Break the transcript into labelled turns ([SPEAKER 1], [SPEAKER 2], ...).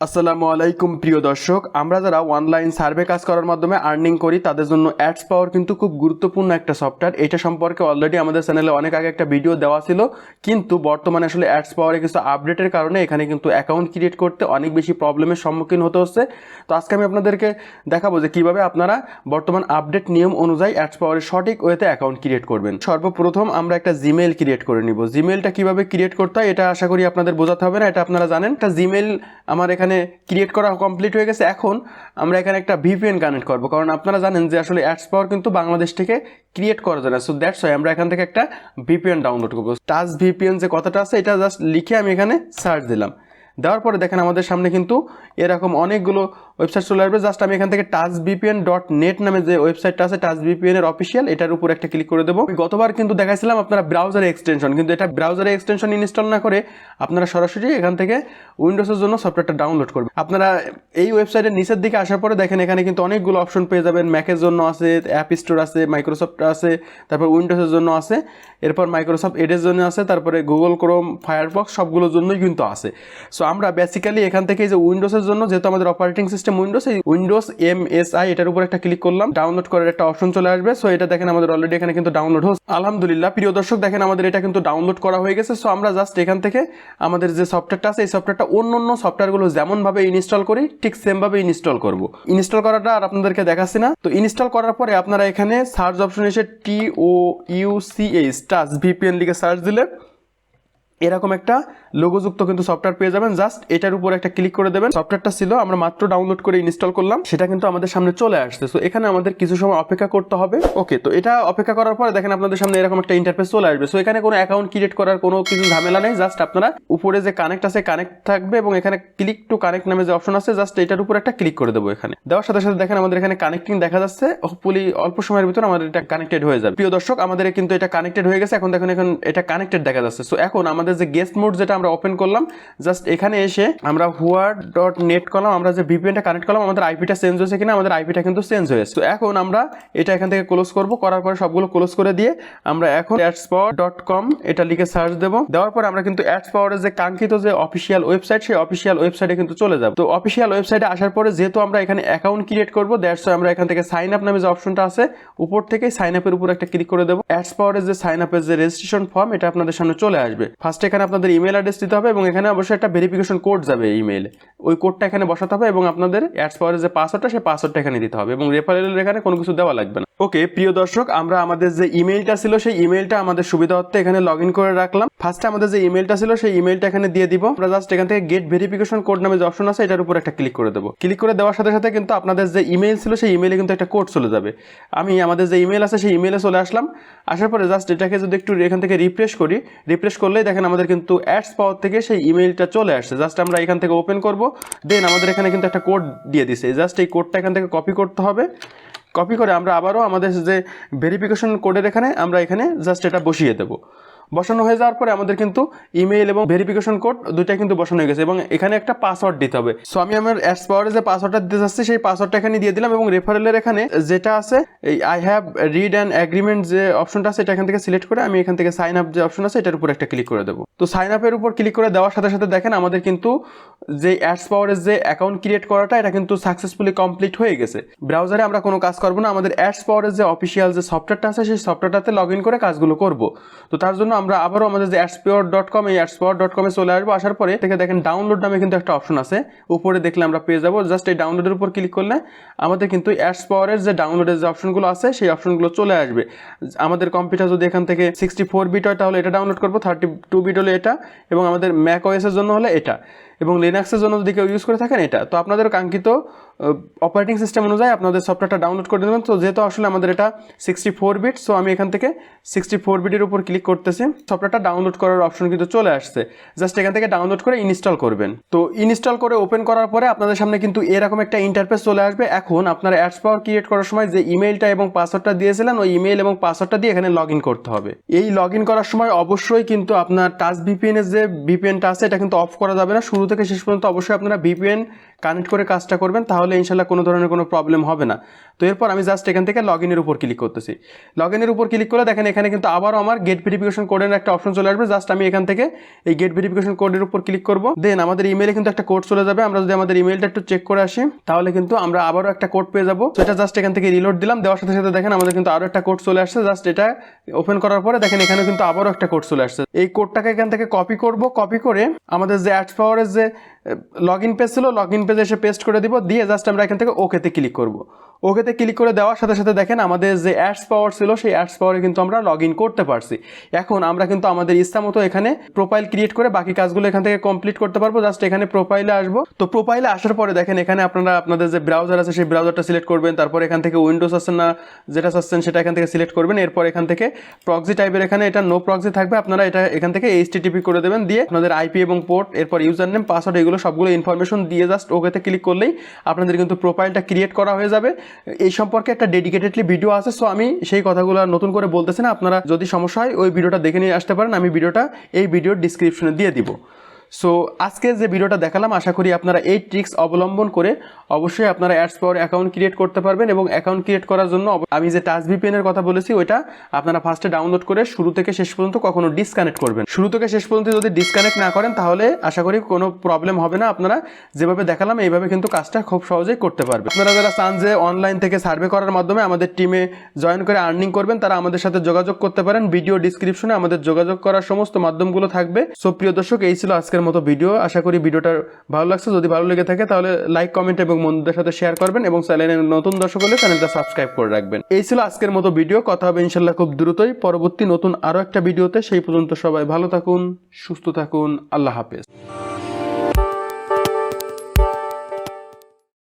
[SPEAKER 1] আসসালামু আলাইকুম প্রিয় দর্শক, আমরা যারা অনলাইন সার্ভে কাজ করার মাধ্যমে আর্নিং করি তাদের জন্য অ্যাডস পাওয়ার কিন্তু খুব গুরুত্বপূর্ণ একটা সফটওয়্যার। এটা সম্পর্কে অলরেডি আমাদের চ্যানেলে অনেক আগে একটা ভিডিও দেওয়া ছিল, কিন্তু বর্তমানে আসলে অ্যাডস পাওয়ারে কিছু আপডেটের কারণে এখানে কিন্তু অ্যাকাউন্ট ক্রিয়েট করতে অনেক বেশি প্রবলেমের সম্মুখীন হতে হচ্ছে। তো আজকে আমি আপনাদেরকে দেখাবো যে কীভাবে আপনারা বর্তমান আপডেট নিয়ম অনুযায়ী অ্যাডস পাওয়ারের সঠিক ওয়েতে অ্যাকাউন্ট ক্রিয়েট করবেন। সর্বপ্রথম আমরা একটা জিমেইল ক্রিয়েট করে নিব। জিমেইলটা কীভাবে ক্রিয়েট করতে হয় এটা আশা করি আপনাদের বোঝাতে হবে না, এটা আপনারা জানেন। একটা জিমেইল আমার এখানে ক্রিয়েট করা কমপ্লিট হয়ে গেছে। এখন আমরা এখানে একটা ভিপিএন কানেক্ট করব, কারণ আপনারা জানেন যে আসলে অ্যাডস পাওয়ার কিন্তু বাংলাদেশ থেকে ক্রিয়েট করা যায় না। সো দ্যাটস ওয়াই আমরা এখান থেকে একটা ভিপিএন ডাউনলোড করবো। টাচ ভিপিএন যে কথাটা আছে এটা জাস্ট লিখে আমি এখানে সার্চ দিলাম। দেওয়ার পরে দেখেন আমাদের সামনে কিন্তু এরকম অনেকগুলো ওয়েবসাইট চলে আসবে। জাস্ট আমি এখান থেকে touchvpn.net নামে যে ওয়েবসাইটটা আছে touchvpn এর অফিসিয়াল, এটার উপর একটা ক্লিক করে দেবো। গতবার কিন্তু দেখাইছিলাম আপনারা ব্রাউজারে এক্সটেনশন, কিন্তু এটা ব্রাউজারে এক্সটেনশন ইনস্টল না করে আপনারা সরাসরি এখান থেকে উইন্ডোজের জন্য সফটওয়্যারটা ডাউনলোড করবেন। আপনারা এই ওয়েবসাইটের নিচের দিকে আসার পরে দেখেন এখানে কিন্তু অনেকগুলো অপশন পেয়ে যাবেন। ম্যাকের জন্য আছে, অ্যাপ স্টোর আছে, মাইক্রোসফট আছে, তারপর উইন্ডোজের জন্য আছে, এরপর মাইক্রোসফট এডের জন্য আছে, তারপরে গুগল ক্রোম, ফায়ারফক্স সবগুলোর জন্যই কিন্তু আছে। সো আমরা বেসিক্যালি এখান থেকে যে উইন্ডোজের জন্য, যেহেতু আমাদের অপারেটিং সিস্টেম উইন্ডোজ, এই উইন্ডোজ MSI এটার উপর একটা ক্লিক করলাম, ডাউনলোড করার একটা অপশন চলে আসবে। সো এটা দেখেন আমাদের অলরেডি এখানে কিন্তু ডাউনলোড হচ্ছে। আলহামদুলিল্লাহ প্রিয় দর্শক, দেখেন আমাদের এটা কিন্তু ডাউনলোড করা হয়ে গেছে। সো আমরা জাস্ট এখান থেকে আমাদের যে সফটওয়্যারটা আছে এই সফটওয়্যারটা অন্য সফটওয়্যারগুলো যেমনভাবে ইনস্টল করি ঠিক সেমভাবে ইনস্টল করব। ইনস্টল করাটা আর আপনাদেরকে দেখাচ্ছি না। তো ইনস্টল করার পরে আপনারা এখানে সার্চ অপশনে এসে TOUCH টাচ ভিপিএন লিখে সার্চ দিলে এরকম একটা লোগোযুক্ত কিন্তু সফটওয়্যার পেয়ে যাবেন। জাস্ট এটার উপর একটা ক্লিক করে দেবেন। সফটওয়্যারটা ছিল আমরা মাত্র ডাউনলোড করে ইনস্টল করলাম, সেটা কিন্তু আমাদের সামনে চলে আসছে। সো এখানে আমাদের কিছু সময় অপেক্ষা করতে হবে। ওকে, তো এটা অপেক্ষা করার পরে দেখেন আপনাদের সামনে এরকম একটা ইন্টারফেস চলে আসবে। সো এখানে কোনো অ্যাকাউন্ট ক্রিয়েট করার কোনো কিছু ঝামেলা নেই। জাস্ট আপনারা উপরে যে কানেক্ট আছে কানেক্ট থাকবে এবং এখানে ক্লিক টু কানেক্ট নামে যে অপশন আছে জাস্ট এটার উপর একটা ক্লিক করে দেবো। এখানে দেওয়ার সাথে সাথে দেখেন আমাদের এখানে কানেক্টিং দেখা যাচ্ছে। হোপফুলি অল্প সময়ের ভিতরে আমাদের এটা কানেক্টেড হয়ে যাবে। প্রিয় দর্শক, আমাদের কিন্তু এটা কানেক্টেড হয়ে গেছে। এখন দেখুন এখন এটা কানেক্টেড দেখা যাচ্ছে। সো এখন আমাদের যে গেস্ট মোড যেটা আমরা ওপেন করলাম, জাস্ট এখানে এসে আমরা huar.net করলাম, আমরা যে ভিপিএনটা কানেক্ট করলাম আমাদের আইপিটা চেঞ্জ হয়েছে কিনা, আমাদের আইপিটা কিন্তু চেঞ্জ হয়েছে। তো এখন আমরা এটা এখান থেকে ক্লোজ করব, করার পরে সবগুলো ক্লোজ করে দিয়ে আমরা এখন adpower.com এটা লিখে সার্চ দেব। দেওয়ার পরে আমরা কিন্তু অ্যাডস পাওয়ারের যে কাঙ্ক্ষিত যে অফিসিয়াল ওয়েবসাইট সেই অফিসিয়াল ওয়েবসাইটে কিন্তু চলে যাব। তো অফিসিয়াল ওয়েবসাইটে আসার পরে যেহেতু আমরা এখানে অ্যাকাউন্ট ক্রিয়েট করব, দ্যাটস ওয়াই আমরা এখান থেকে সাইন আপ নামে যে অপশনটা আছে উপর থেকে সাইন আপের উপর একটা ক্লিক করে দেব। অ্যাডস পাওয়ারের যে সাইন আপের যে রেজিস্ট্রেশন ফর্ম এটা আপনাদের সামনে চলে আসবে। ফার্স্ট এখানে আপনাদের ইমেল অ্যাড্রেস দিতে হবে এবং এখানে অবশ্যই একটা ভেরিফিকেশন কোড যাবে ইমেইলে, ওই কোডটা এখানে বসাতে হবে এবং আপনাদের অ্যাডস পাওয়ারের যে পাসওয়ার্ডটা সেই পাসওয়ার্ডটা এখানে দিতে হবে এবং রেফারেলের এখানে কোনো কিছু দেওয়া লাগবে না। ওকে প্রিয় দর্শক, আমরা আমাদের যে ইমেইলটা ছিল সেই ইমেইলটা আমাদের সুবিধার্থে এখানে লগ ইন করে রাখলাম। ফার্স্টে আমাদের যে ইমেইলটা ছিল সেই ইমেইলটা এখানে দিয়ে দিব। আমরা জাস্ট এখান থেকে গেট ভেরিফিকেশন কোড নামে যে অপশন আছে এটার উপর একটা ক্লিক করে দেবো। ক্লিক করে দেওয়ার সাথে সাথে কিন্তু আপনাদের যে ইমেইল ছিল সেই ইমেইলে কিন্তু একটা কোড চলে যাবে। আমি আমাদের যে ইমেইল আছে সেই ইমেইলে চলে আসলাম। আসার পরে জাস্ট এটাকে যদি একটু এখান থেকে রিফ্রেশ করি, রিফ্রেশ করলেই দেখেন আমাদের কিন্তু অ্যাডস পাওয়ার থেকে সেই ইমেইলটা চলে আসছে। জাস্ট আমরা এখান থেকে ওপেন করব, দেন আমাদের এখানে কিন্তু একটা কোড দিয়ে দিছে। জাস্ট এই কোডটা এখান থেকে কপি করতে হবে। কপি করে আমরা আবারও আমাদের যে ভেরিফিকেশন কোডের এখানে আমরা এখানে জাস্ট এটা বসিয়ে দেবো। বসানো হয়ে যাওয়ার পরে আমাদের কিন্তু ইমেইল এবং ভেরিফিকেশন কোড দুইটাই কিন্তু বসানো হয়ে গেছে এবং এখানে একটা পাসওয়ার্ড দিতে হবে। সো আমি আমার অ্যাডস পাওয়ারে যে পাসওয়ার্ডটা দিতে যাচ্ছি সেই পাসওয়ার্ডটা এখানে দিয়ে দিলাম এবং রেফারেলের এখানে যেটা আছে এই I have read and agreement যে অপশনটা আছে এটা এখান থেকে সিলেক্ট করে আমি এখান থেকে সাইন আপ যে অপশন আছে এটার উপর একটা ক্লিক করে দেবো। তো সাইন আপের উপর ক্লিক করে দেওয়ার সাথে সাথে দেখেন আমাদের কিন্তু যে অ্যাডস পাওয়ারের যে অ্যাকাউন্ট ক্রিয়েট করাটা এটা কিন্তু সাকসেসফুলি কমপ্লিট হয়ে গেছে। ব্রাউজারে আমরা কোনো কাজ করবো না, আমাদের অ্যাডস পাওয়ারের যে অফিসিয়াল যে সফটওয়্যারটা আছে সেই সফটওয়্যারটাতে লগ ইন করে কাজগুলো করব। তো তার জন্য আমরা আবারও আমাদের যে adpower.com এই adpower.com এ চলে আসবো। আসার পরে থেকে দেখেন ডাউনলোড নামে কিন্তু একটা অপশন আছে, উপরে দেখলে আমরা পেয়ে যাবো। জাস্ট এই ডাউনলোডের উপর ক্লিক করলে আমাদের কিন্তু অ্যাডস পাওয়ারের যে ডাউনলোডের যে অপশনগুলো আছে সেই অপশনগুলো চলে আসবে। আমাদের কম্পিউটার যদি এখান থেকে 64 বিট হয় তাহলে এটা ডাউনলোড করবো, 32 বিট হলে এটা, এবং আমাদের ম্যাক ওএসের জন্য হলে এটা, এবং লিনাক্সের জন্য যদি কেউ ইউজ করে থাকেন এটা। তো আপনাদের কাঙ্ক্ষিত অপারেটিং সিস্টেম অনুযায়ী আপনাদের সফটওয়্যারটা ডাউনলোড করে দেবেন। তো যেহেতু আসলে আমাদের এটা 64 বিট, সো আমি এখান থেকে 64 বিটের উপর ক্লিক করতেছি। সফটওয়্যারটা ডাউনলোড করার অপশন কিন্তু চলে আসছে। জাস্ট এখান থেকে ডাউনলোড করে ইনস্টল করবেন। তো ইনস্টল করে ওপেন করার পরে আপনাদের সামনে কিন্তু এরকম একটা ইন্টারফেস চলে আসবে। এখন আপনারা অ্যাডস পাওয়ার ক্রিয়েট করার সময় যে ইমেইলটা এবং পাসওয়ার্ডটা দিয়েছিলেন ওই ইমেইল এবং পাসওয়ার্ডটা দিয়ে এখানে লগ ইন করতে হবে। এই লগ ইন করার সময় অবশ্যই কিন্তু আপনার টাচ ভিপিএন এর যে ভিপিএনটা আছে এটা কিন্তু অফ করা যাবে না। শুরু থেকে শেষ পর্যন্ত অবশ্যই আপনারা ভিপিএন কানেক্ট করে কাজটা করবেন, তাহলে ইনশাল্লাহ কোনো ধরনের কোনো প্রবলেম হবে না। তো এরপর আমি জাস্ট এখান থেকে লগ ইনের উপর ক্লিক করতেছি। লগ ইনের উপর ক্লিক করে দেখেন এখানে কিন্তু আবারও আমার গেট ভেরিফিকেশন কোডের একটা অপশন চলে আসবে। জাস্ট আমি এখান থেকে এই গেট ভেরিফিকেশন কোডের উপর ক্লিক করব, দেন আমাদের ইমেইলে কিন্তু একটা কোড চলে যাবে। আমরা যদি আমাদের ইমেইলটা একটু চেক করে আসি তাহলে কিন্তু আমরা আবারও একটা কোড পেয়ে যাবো। তো এটা জাস্ট এখান থেকে রিলোড দিলাম, দেওয়ার সাথে সাথে দেখেন আমাদের কিন্তু আরও একটা কোড চলে আসছে। জাস্ট এটা ওপেন করার পরে দেখেন এখানে কিন্তু আবারও একটা কোড চলে আসছে। এই কোডটাকে এখান থেকে কপি করব, কপি করে আমাদের যে অ্যাডসপাওয়ারের যে লগ ইন পেজ ছিল লগ ইন পেজে এসে পেস্ট করে দিব, দিয়ে জাস্ট আমরা এখান থেকে ওকেতে ক্লিক করব। ওকেতে ক্লিক করে দেওয়ার সাথে সাথে দেখেন আমাদের যে অ্যাডসপাওয়ার ছিল সেই অ্যাডসপাওয়ারে কিন্তু আমরা লগ ইন করতে পারছি। এখন আমরা কিন্তু আমাদের ইচ্ছা মতো এখানে প্রোফাইল ক্রিয়েট করে বাকি কাজগুলো এখান থেকে কমপ্লিট করতে পারবো। জাস্ট এখানে প্রোফাইলে আসবো। তো প্রোফাইলে আসার পরে দেখেন এখানে আপনারা আপনাদের যে ব্রাউজার আছে সেই ব্রাউজারটা সিলেক্ট করবেন, তারপর এখান থেকে উইন্ডোজ আসছে না যেটা চাচ্ছেন সেটা এখান থেকে সিলেক্ট করবেন। এরপর এখান থেকে প্রক্সি টাইপের এখানে এটা নো প্রক্সি থাকবে, আপনারা এটা এখান থেকে HTTP করে দেবেন, দিয়ে আপনাদের আইপি এবং পোর্ট, এরপর ইউজার নেম, পাসওয়ার্ড, এগুলো সবগুলো ইনফরমেশন দিয়ে জাস্ট ওকেতে ক্লিক করলেই আপনাদের কিন্তু প্রোফাইলটা ক্রিয়েট করা হয়ে যাবে। এই সম্পর্কে একটা ডেডিকেটেডলি ভিডিও আছে, সো আমি সেই কথাগুলো নতুন করে বলতেছি না। আপনারা যদি সমস্যা হয় ওই ভিডিওটা দেখে নিয়ে আসতে পারেন, আমি ভিডিওটা এই ভিডিওর ডিসক্রিপশনে দিয়ে দিব। সো আজকে যে ভিডিওটা দেখালাম আশা করি আপনারা এই ট্রিক্স অবলম্বন করে অবশ্যই আপনারা অ্যাডসপাওয়ার অ্যাকাউন্ট ক্রিয়েট করতে পারবেন। এবং অ্যাকাউন্ট ক্রিয়েট করার জন্য আমি যে টাচ ভিপিএনের কথা বলেছি ওইটা আপনারা ফার্স্টে ডাউনলোড করে শুরু থেকে শেষ পর্যন্ত কখনো ডিসকানেক্ট করবেন। শুরু থেকে শেষ পর্যন্ত যদি ডিসকানেক্ট না করেন তাহলে আশা করি কোনো প্রবলেম হবে না। আপনারা যেভাবে দেখালাম এইভাবে কিন্তু কাজটা খুব সহজেই করতে পারবেন। আপনারা যারা চান যে অনলাইন থেকে সার্ভে করার মাধ্যমে আমাদের টিমে জয়েন করে আর্নিং করবেন তারা আমাদের সাথে যোগাযোগ করতে পারেন। ভিডিও ডিসক্রিপশনে আমাদের যোগাযোগ করার সমস্ত মাধ্যমগুলো থাকবে। সো প্রিয় দর্শক, এই ছিল আজকের মতো ভিডিও। আশা করি ভিডিওটা ভালো লাগছে। যদি ভালো লেগে থাকে তাহলে লাইক, কমেন্ট এবং বন্ধুদের সাথে শেয়ার করবেন, এবং চ্যানেলের নতুন দর্শক হলে চ্যানেলটা সাবস্ক্রাইব করে রাখবেন। এই ছিল আজকের মতো ভিডিও। কথা হবে ইনশাল্লাহ খুব দ্রুতই পরবর্তী নতুন আরও একটা ভিডিওতে। সেই পর্যন্ত সবাই ভালো থাকুন, সুস্থ থাকুন। আল্লাহ হাফেজ।